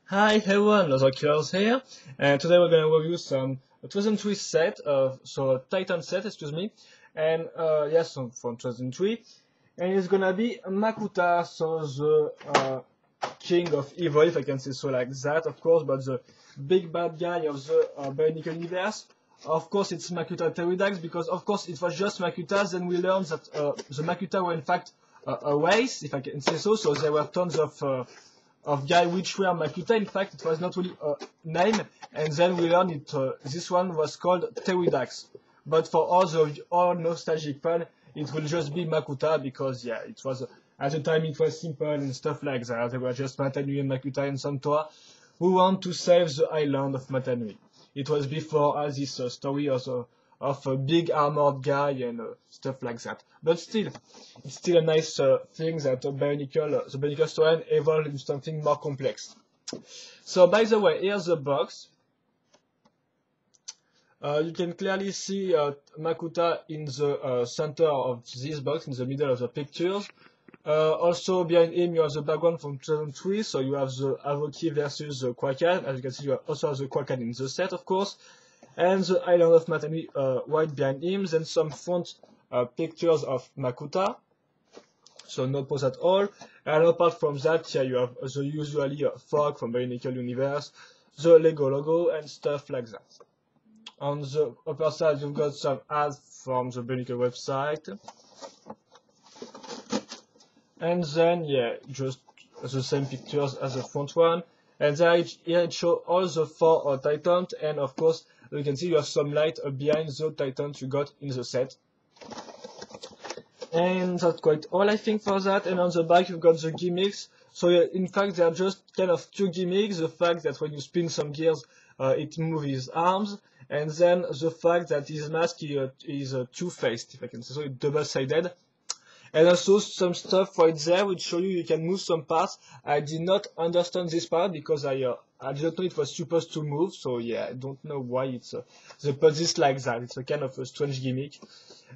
Hi everyone, Lozo Killers here, and today we're gonna review some 2003 set of Titan set, excuse me, and yes, from 2003, and it's gonna be Makuta, so the king of evil, if I can say so like that, of course, but the big bad guy of the Bionicle universe. Of course, it's Makuta Pterodax because, of course, it was just Makuta. Then we learned that the Makuta were in fact a race, if I can say so. So there were tons of guys which were Makuta. In fact, it was not really a name. And then we learned it. This one was called Pterodax. But for all nostalgic fans, it will just be Makuta because yeah, it was at the time it was simple and stuff like that. They were just Matanui and Makuta and Santoa who want to save the island of Matanui. It was before all this story of a big armored guy and stuff like that. But still, it's still a nice thing that the Bionicle story evolved into something more complex. So by the way, here's the box. You can clearly see Makuta in the center of this box, in the middle of the pictures. Also behind him you have the background from 2003, so you have the Avoki versus the Kraken. As you can see, you also have the Kraken in the set, of course, and the island of Matanui right behind him. Then some front pictures of Makuta, so no pose at all. And apart from that, here you have the usually fog from Bionicle universe, the Lego logo, and stuff like that. On the upper side, you've got some ads from the Bionicle website. And then, yeah, just the same pictures as the front one. And there here it shows all the four Titans. And of course, you can see you have some light behind the Titans you got in the set. And that's quite all, I think, for that. And on the back, you've got the gimmicks. So, yeah, in fact, they are just kind of two gimmicks. The fact that when you spin some gears, it moves his arms. And then the fact that his mask is two-faced, if I can say so, double-sided. And also some stuff right there which show you can move some parts. I did not understand this part because I didn't know it was supposed to move. So yeah, I don't know why they put this like that. It's a kind of a strange gimmick.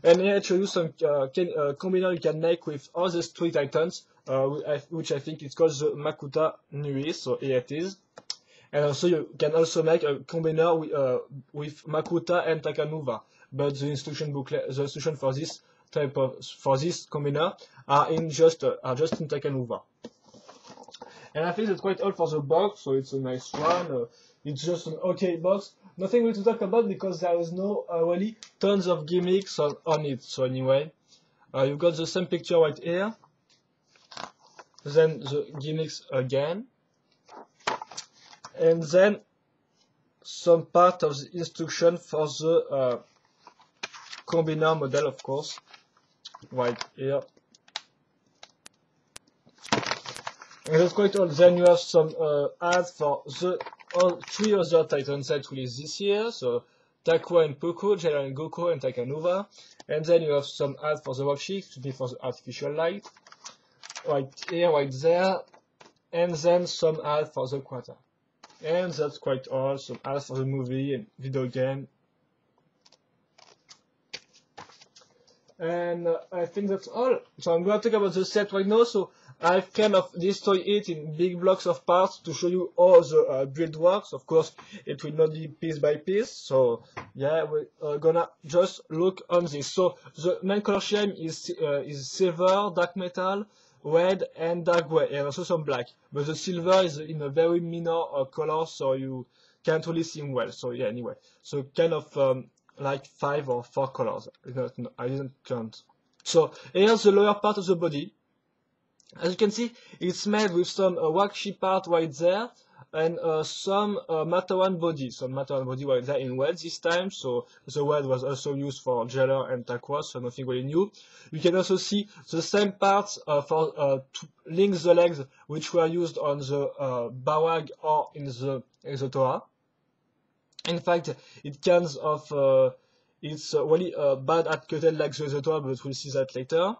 And here I show you some combiner you can make with all these three Titans, which I think it's called the Makuta Nui. So here it is. And also you can also make a combiner with Makuta and Takanuva. But the instruction booklet, the instruction for this combiner are just in Takanuva. And I think that's quite all for the box, so it's a nice one. It's just an okay box. Nothing really to talk about because there is no really tons of gimmicks on it. So anyway, you've got the same picture right here. Then the gimmicks again. And then some part of the instruction for the combiner model, of course. Right here. And that's quite all. Then you have some ads for all three other Titan sets released this year. So Takua and Poco, Jailer and Goko, and Takanuva. And then you have some ads for the worksheet, to be for the artificial light. Right here, right there. And then some ads for the Quata. And that's quite all. Some ads for the movie and video game. And I think that's all. So I'm going to talk about the set right now. So I've kind of destroyed it in big blocks of parts to show you all the build works. Of course, it will not be piece by piece. So yeah, we're gonna just look on this. So the main color scheme is silver, dark metal, red, and dark gray, and also some black. But the silver is in a very minor color, so you can't really see him well. So yeah, anyway. So kind of like 5 or 4 colors. No, I didn't count. So here's the lower part of the body. As you can see, it's made with some waxy part right there and some Matawan body. Some Matawan body right there in red this time. So the red was also used for Jailer and Takwa, so nothing really new. You can also see the same parts to link the legs, which were used on the Bawag or in the Torah. In fact, it comes of it's really bad at cutting like the other one, but we'll see that later.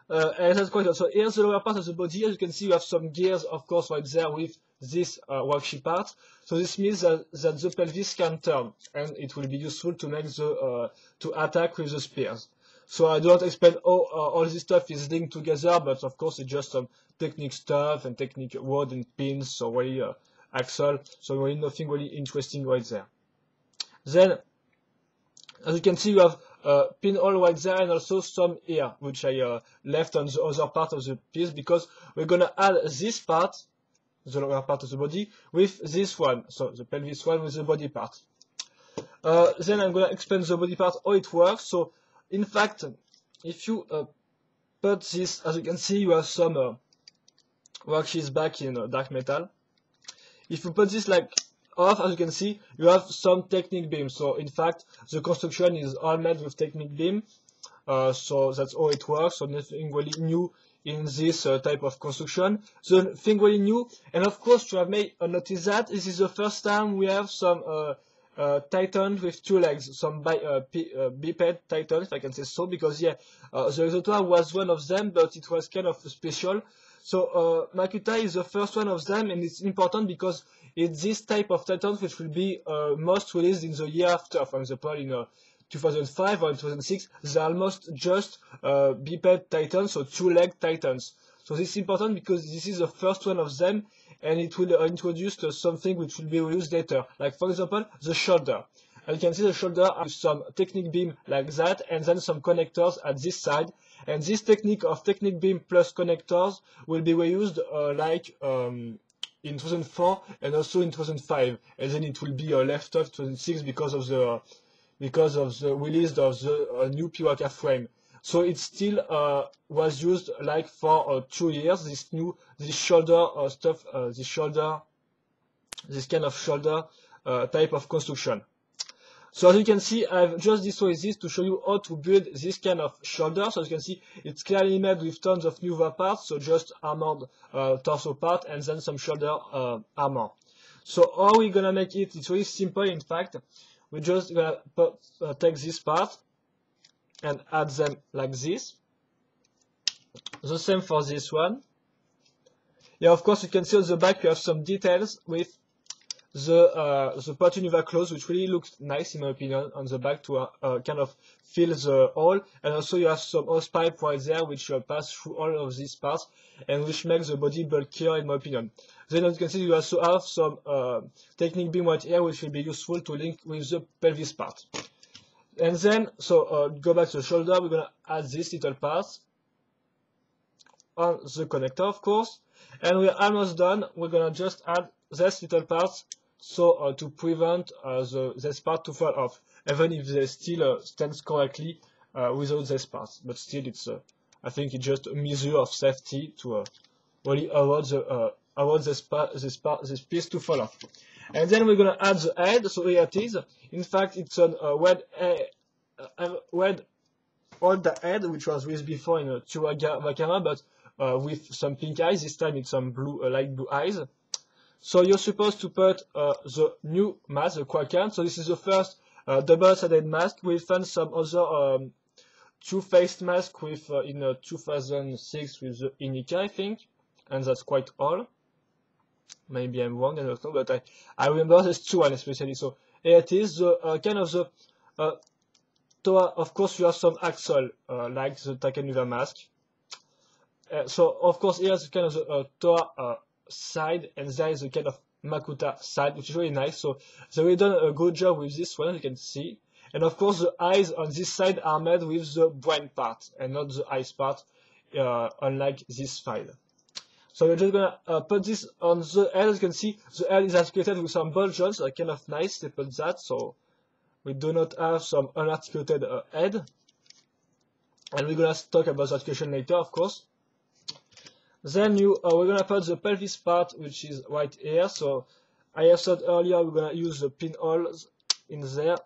And that's quite also here's the lower part of the body. As you can see, you have some gears, of course, right there with this waxy part. So this means that the pelvis can turn, and it will be useful to make the to attack with the spears. So I don't explain all this stuff is linked together, but of course it's just some technique stuff and technique word and pins. So really axle, so really nothing really interesting right there. Then, as you can see, you have pinhole right there and also some here, which I left on the other part of the piece because we're gonna add this part, the lower part of the body, with this one, so the pelvis one with the body part. Then I'm gonna explain the body part, how it works. So, in fact, if you put this, as you can see, you have some worksheets back in dark metal. If you put this like off, as you can see, you have some Technic beam. So in fact, the construction is all made with Technic beam. So that's how it works. So nothing really new in this type of construction. The thing really new, and of course, you have made notice that this is the first time we have some Titan with 2 legs, some biped Titan, if I can say so, because yeah, the Exotoa was one of them, but it was kind of special. So Makuta is the first one of them, and it's important because it's this type of Titans which will be most released in the year after. For example, in 2005 or in 2006, they're almost just biped Titans, so 2-leg Titans. So this is important because this is the first one of them, and it will introduce something which will be used later. Like for example, the shoulder. And you can see the shoulder has some Technic beam like that, and then some connectors at this side. And this technique of Technic beam plus connectors will be reused like in 2004 and also in 2005, and then it will be left off 2006 because of the release of the new Piwaka frame. So it still was used like for 2 years. This shoulder stuff, this kind of shoulder type of construction. So as you can see, I've just destroyed this to show you how to build this kind of shoulder. So as you can see, it's clearly made with tons of new parts, so just armored torso part and then some shoulder armor. So how are we gonna make it? It's really simple. In fact, we're just gonna take this part and add them like this. The same for this one. Yeah, of course, you can see on the back you have some details with the Patinuva claws, which really looks nice in my opinion on the back to kind of fill the hole, and also you have some hose pipe right there which pass through all of these parts and which makes the body bulkier in my opinion. Then as you can see, you also have some Technic beam right here which will be useful to link with the pelvis part. And then, so go back to the shoulder, we're gonna add this little part on the connector, of course, and we're almost done. We're gonna just add this little part, so to prevent this part to fall off, even if they still stands correctly without this part. But still, it's I think it's just a measure of safety to really avoid this piece to fall off. And then we're gonna add the head. So here it is. In fact, it's an red old head, which was with before in a Chihuahua, but with some pink eyes. This time it's some blue, light blue eyes. So you're supposed to put the new mask, the Kraken. So this is the first double-sided mask. We found some other two-faced mask with in 2006 with the Inika, I think, and that's quite all. Maybe I'm wrong, I don't know, but I remember this two one especially. So here it is, the kind of the Toa. Of course, you have some axle like the Takanuva mask. So of course, here's kind of the Toa side, and there is a kind of Makuta side, which is really nice. So they really done a good job with this one, as you can see. And of course, the eyes on this side are made with the brain part and not the eyes part, unlike this file. So we're just gonna put this on the head. As you can see, the head is articulated with some ball joints, so kind of nice. They put that, so we do not have some unarticulated head. And we're gonna talk about the articulation later, of course. Then we're gonna put the pelvis part, which is right here. So I have said earlier we're gonna use the pinholes in there.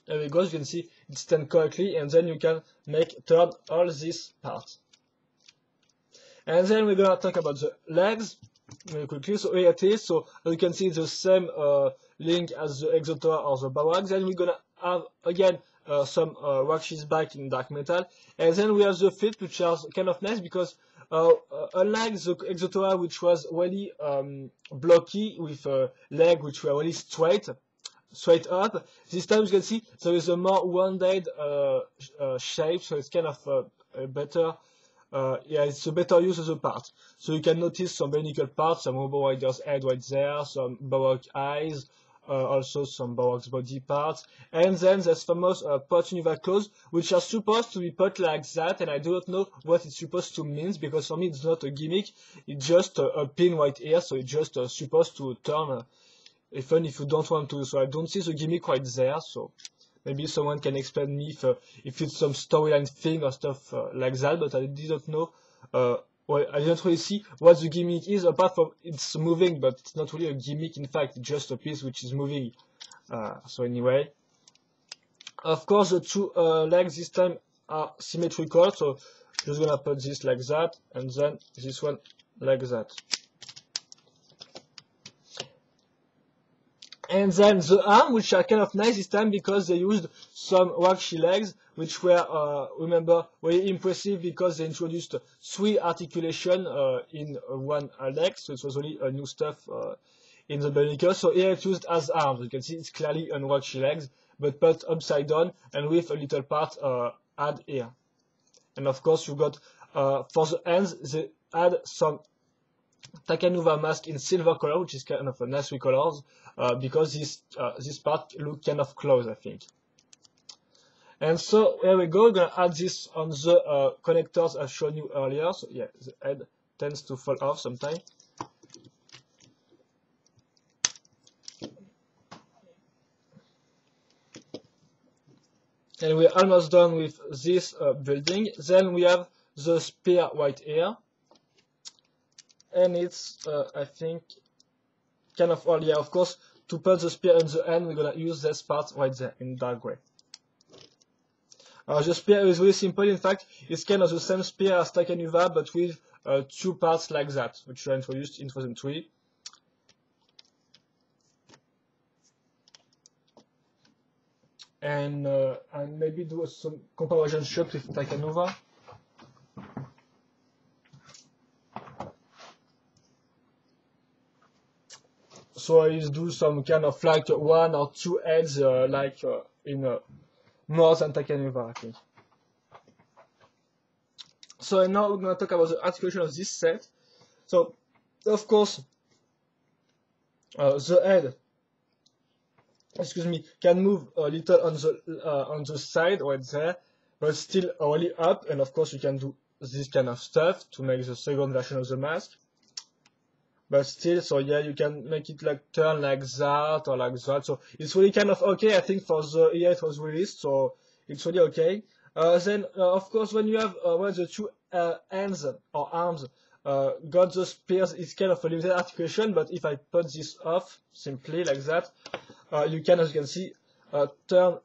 There we go. You can see it stands correctly, and then you can turn all this part. And then we're gonna talk about the legs very quickly. So here it is. So as you can see, the same link as the Exotoa or the Bawak. Then we're gonna have again some worksheets back in dark metal, and then we have the feet, which are kind of nice because unlike the Exotoa, which was really blocky with a leg which were really straight, straight up. This time you can see there is a more rounded shape, so it's kind of a better, yeah, it's a better use of the part. So you can notice some Bionicle parts, some Robo Rider's head right there, some Baroque eyes, also some Baroque's body parts, and then there's famous Bionicle claws, which are supposed to be put like that, and I do not know what it's supposed to mean, because for me it's not a gimmick, it's just a pin right here, so it's just supposed to turn, even if you don't want to, so I don't see the gimmick right there, so maybe someone can explain me if it's some storyline thing or stuff like that, but I didn't know, well, I didn't really see what the gimmick is, apart from it's moving, but it's not really a gimmick, in fact, it's just a piece which is moving. So anyway, of course the two legs this time are symmetrical, so just gonna put this like that, and then this one like that. And then the arm, which are kind of nice this time because they used some wacky legs, which were, remember, very impressive because they introduced 3 articulation in one leg, so it was really a new stuff in the Bionicle. So here it's used as arms. You can see it's clearly on wacky legs, but put upside down and with a little part add here. And of course you got, for the hands, they add some Takanuva mask in silver color, which is kind of a nice colors, because this part look kind of close, I think. And so here we go. We're gonna add this on the connectors I've shown you earlier. So yeah, the head tends to fall off sometimes. And we're almost done with this building. Then we have the spear right here. And it's, I think, kind of all, yeah, of course, to put the spear in the end, we're gonna use this part right there in dark gray. The spear is really simple, in fact, it's kind of the same spear as Takanuva, but with 2 parts like that, which were introduced in 2003. And maybe do some comparison shot with Takanuva. So I do some kind of like 1 or 2 heads like in more than Takanuva, I think. So now we're going to talk about the articulation of this set. So of course the head, excuse me, can move a little on the side right there, but still only up, and of course you can do this kind of stuff to make the second version of the mask. But still, so yeah, you can make it like turn like that or like that. So it's really kind of okay, I think, for the year it was released, so it's really okay. Then, of course, when you have when the 2 hands or arms got the spears, it's kind of a limited articulation. But if I put this off simply like that, you can, as you can see, turn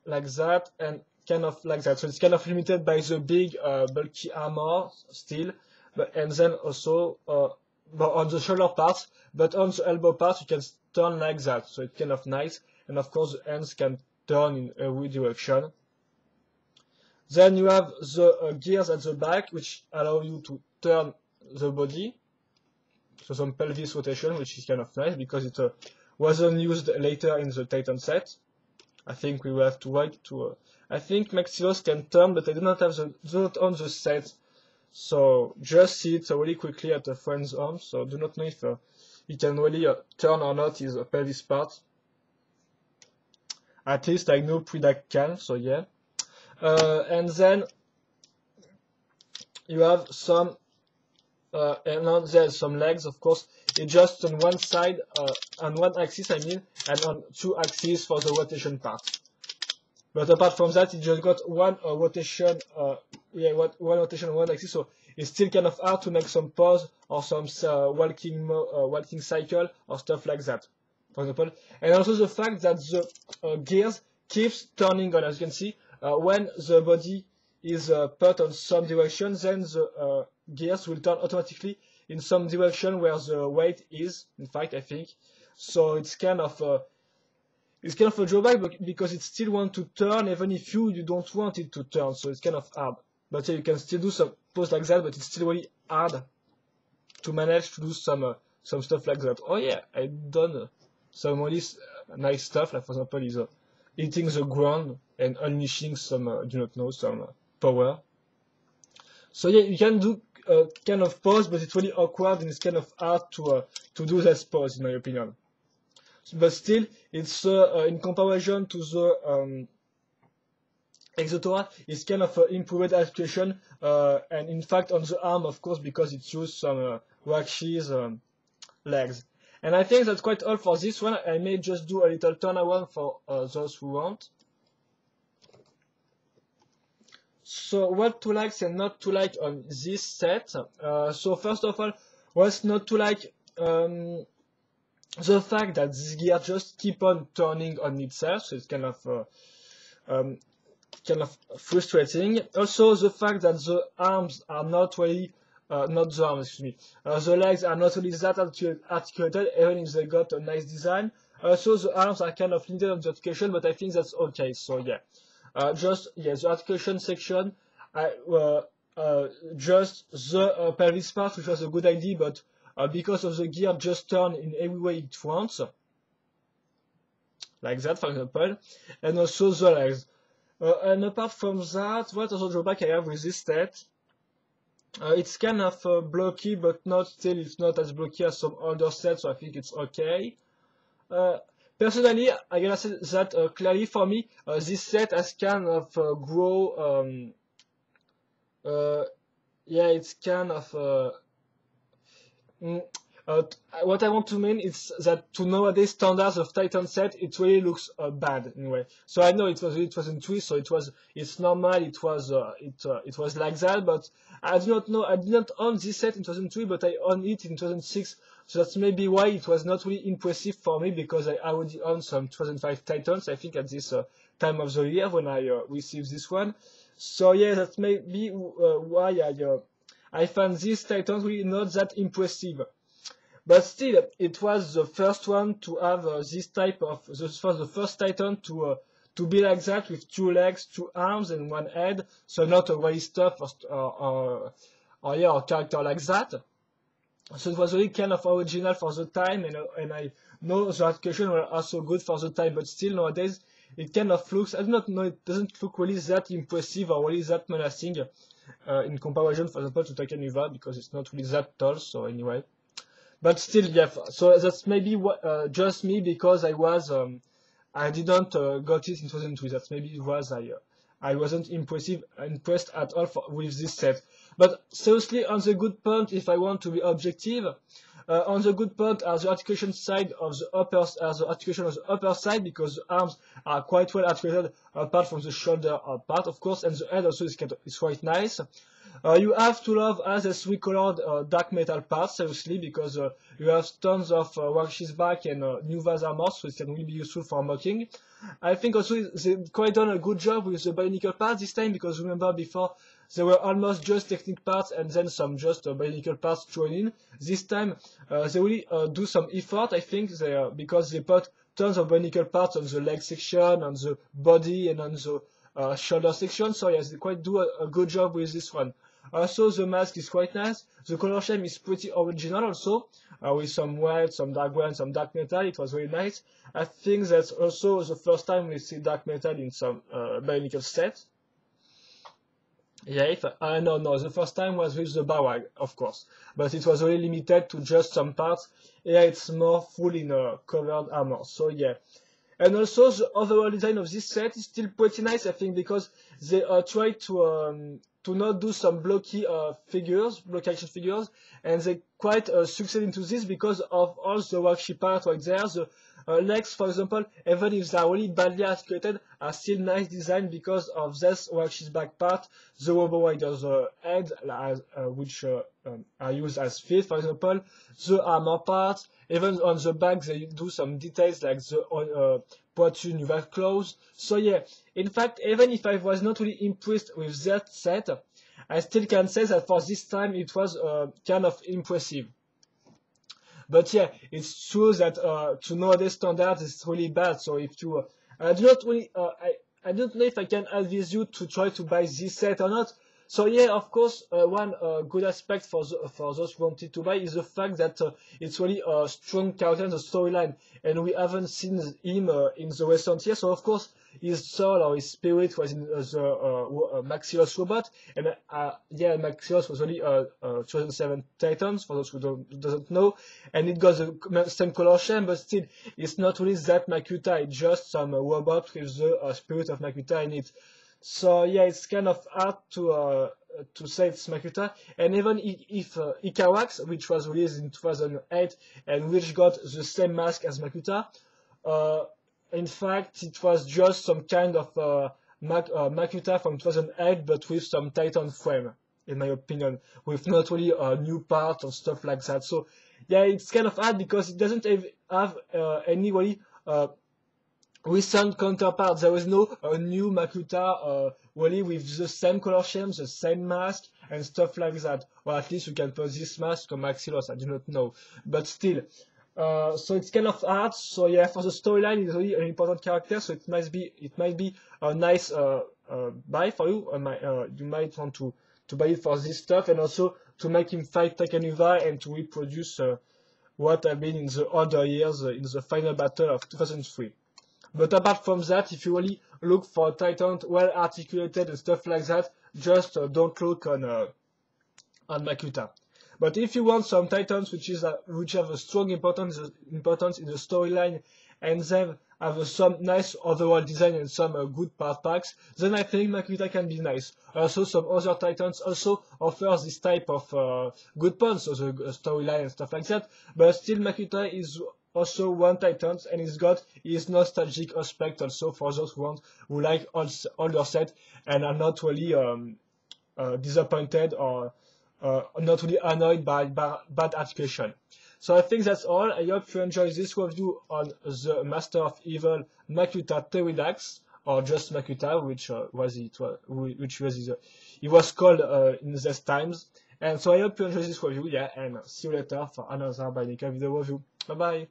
like that and kind of like that. So it's kind of limited by the big bulky armor still, but and then also. But on the shoulder parts, but on the elbow parts you can turn like that, so it's kind of nice, and of course the hands can turn in every direction. Then you have the gears at the back, which allow you to turn the body, so some pelvis rotation, which is kind of nice because it wasn't used later in the Titan set. I think we will have to wait to. I think Maxilos can turn, but I do not have not on the set. So just see it really quickly at a friend's arm, so do not know if he can really turn or not his pelvis part. At least I know Predak can, so yeah. And then you have some, and then there's some legs, of course. It's just on one side, on one axis I mean, and on 2 axes for the rotation part. But apart from that, it just got one rotation, yeah, one rotation on one axis, so it's still kind of hard to make some pause or some walking cycle or stuff like that, for example. And also the fact that the gears keeps turning on, as you can see, when the body is put on some direction, then the gears will turn automatically in some direction where the weight is, in fact, I think. So it's kind of a drawback because it still wants to turn even if you don't want it to turn, so it's kind of hard. But yeah, you can still do some pose like that, but it's still really hard to manage to do some stuff like that. Oh yeah, I've done some really nice stuff. Like for example, is hitting the ground and unleashing some, do not know, some power. So yeah, you can do kind of pose, but it's really awkward and it's kind of hard to do that pose, in my opinion. But still, it's in comparison to the Exotora, it's kind of improved articulation, and in fact on the arm, of course, because it used some Wakshi's legs. And I think that's quite all for this one. I may just do a little turnaround for those who want. So what to like and not to like on this set. So first of all, what's not to like, the fact that this gear just keep on turning on itself, so it's kind of frustrating. Also the fact that the arms are not really, not the arms, excuse me, the legs are not really that articulated, even if they got a nice design. So the arms are kind of limited on the articulation, but I think that's okay, so yeah. The articulation section, just the pelvis part, which was a good idea, but because of the gear just turn in every way it wants, like that for example, and also the legs. And apart from that, what other drawback I have with this set? It's kind of blocky, but it's not as blocky as some older sets, so I think it's okay. Personally, I gotta say that clearly for me, this set has kind of grow. Yeah, it's kind of. What I want to mean is that to nowadays standards of Titan set, it really looks bad anyway. So I know it was in 2003, so it's normal. It was like that, but I do not know. I did not own this set in 2003, but I owned it in 2006. So that's maybe why it was not really impressive for me, because I already owned some 2005 Titans, I think, at this time of the year when I received this one. So yeah, that may be why I found this Titan really not that impressive. But still, it was the first one to have this type of, the first Titan to be like that, with 2 legs, 2 arms, and 1 head. So not a really stuff or character like that. So it was really kind of original for the time, and I know the articulation were also good for the time, but still nowadays it kind of looks, I do not know, it doesn't look really that impressive or really that menacing in comparison, for example, to Takaniva, because it's not really that tall, so anyway. But still, yeah, so that's maybe just me, because I didn't got it in 2002, that's maybe it was, I wasn't impressed at all with this set. But seriously, on the good point, if I want to be objective, on the good point are the articulation side of the articulation of the upper side, because the arms are quite well articulated apart from the shoulder part, of course, and the head also is quite nice. You have to love as a 3-colored dark metal part, seriously, because you have tons of Wakshi's back and Nuva's armor, so it can really be useful for mocking. I think also they quite done a good job with the Bionicle parts this time, because remember before they were almost just technique parts and then some just Bionicle parts thrown in. This time they really do some effort, I think, because they put tons of Bionicle parts on the leg section, on the body, and on the shoulder section, so yes, they quite do a good job with this one. Also, the mask is quite nice. The color scheme is pretty original also, with some white, some dark brown, some dark metal. It was very nice. I think that's also the first time we see dark metal in some Bionicle set. Yeah, no, the first time was with the Bawag, of course, but it was really limited to just some parts. Yeah, it's more full in covered armor, so yeah. And also, the overall design of this set is still pretty nice, I think, because they try to not do some blocky action figures, and they quite succeed into this because of all the Wakshi parts right there. The legs, for example, even if they are really badly articulated, are still nice design because of this Wakshi's back part, the Robo Rider's head, which are used as feet, for example, the armor parts. Even on the back, they do some details like the Poitu Nuva claws. So yeah, in fact, even if I was not really impressed with that set, I still can say that for this time it was kind of impressive. But yeah, it's true that to nowadays standards it's really bad. So if you, I do not really, I don't know if I can advise you to try to buy this set or not. So yeah, of course, one good aspect for those who wanted to buy is the fact that it's really a strong character in the storyline, and we haven't seen him in the recent years. So of course, his soul or his spirit was in the Maxios robot, and yeah, Maxios was really 2007 Titans for those who doesn't know, and it got the same color scheme, but still, it's not really that Makuta. It's just some robot with the spirit of Makuta in it. So yeah, it's kind of hard to say it's Makuta, and even if Ikarax, which was released in 2008 and which got the same mask as Makuta, uh, in fact it was just some kind of Makuta from 2008, but with some Titan frame, in my opinion, with not really a new part or stuff like that. So yeah, it's kind of hard because it doesn't have any really recent counterpart. There is no new Makuta really with the same color scheme, the same mask, and stuff like that. Or at least you can put this mask on Maxilos, I do not know. But still. So it's kind of hard. So yeah, for the storyline, it's really an important character. So it might be a nice buy for you. You might want to buy it for this stuff, and also to make him fight Takanuva and to reproduce what have been in the other years in the final battle of 2003. But apart from that, if you really look for a Titan well articulated and stuff like that, just don't look on Makuta. But if you want some Titans which have a strong importance in the storyline, and then have some nice overall design and some good part packs, then I think Makuta can be nice. Also, some other Titans also offers this type of good points, so the storyline and stuff like that. But still, Makuta is also one Titans, and it's got his nostalgic aspect also for those who like older set and are not really disappointed or not really annoyed by bad articulation. So I think that's all. I hope you enjoyed this review on the Master of Evil Makuta Pterodax, or just Makuta, which it was called in these times. And so I hope you enjoyed this review, yeah, and see you later for another Bionicle video review. Bye bye.